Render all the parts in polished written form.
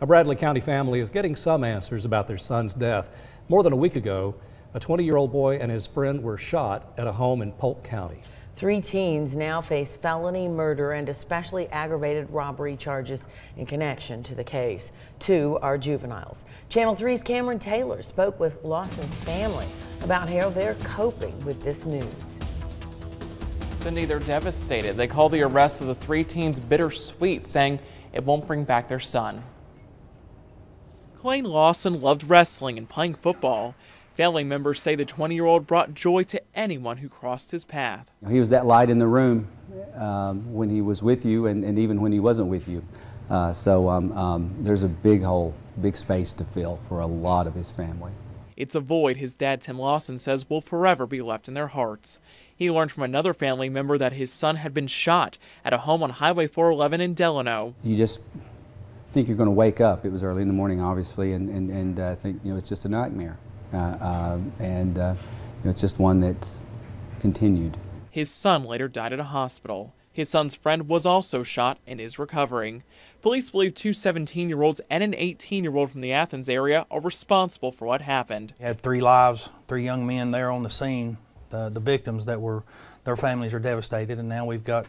A Bradley County family is getting some answers about their son's death. More than a week ago, a 20-year-old boy and his friend were shot at a home in Polk County. 3 teens now face felony murder and especially aggravated robbery charges in connection to the case. 2 are juveniles. Channel 3's Cameron Taylor spoke with Lawson's family about how they're coping with this news. Cindy, they're devastated. They call the arrest of the 3 teens bittersweet, saying it won't bring back their son. Clayne Lawson loved wrestling and playing football. Family members say the 20-year-old brought joy to anyone who crossed his path. He was that light in the room when he was with you and even when he wasn't with you. There's a big hole, big space to fill for a lot of his family. It's a void his dad, Tim Lawson, says will forever be left in their hearts. He learned from another family member that his son had been shot at a home on Highway 411 in Delano. You just think you're going to wake up. It was early in the morning, obviously, and I think it's just a nightmare. It's just one that's continued. His son later died at a hospital. His son's friend was also shot and is recovering. Police believe 2 17-year-olds and an 18-year-old from the Athens area are responsible for what happened. You had 3 lives, 3 young men there on the scene, the victims that were, their families are devastated, and now we've got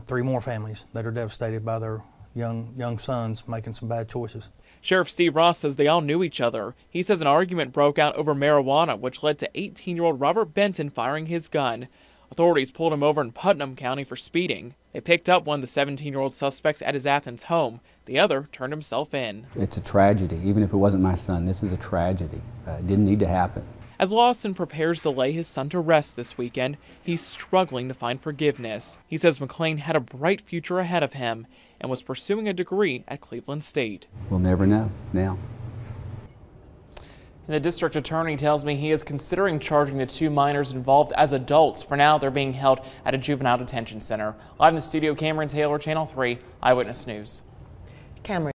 3 more families that are devastated by their young sons making some bad choices. Sheriff Steve Ross says they all knew each other. He says an argument broke out over marijuana, which led to 18-year-old Robert Benton firing his gun. Authorities pulled him over in Putnam County for speeding. They picked up one of the 17-year-old suspects at his Athens home. The other turned himself in. It's a tragedy. Even if it wasn't my son, this is a tragedy. It didn't need to happen. As Lawson prepares to lay his son to rest this weekend, he's struggling to find forgiveness. He says McLean had a bright future ahead of him and was pursuing a degree at Cleveland State. We'll never know now. And the district attorney tells me he is considering charging the 2 minors involved as adults. For now, they're being held at a juvenile detention center. Live in the studio, Cameron Taylor, Channel 3 Eyewitness News. Cameron.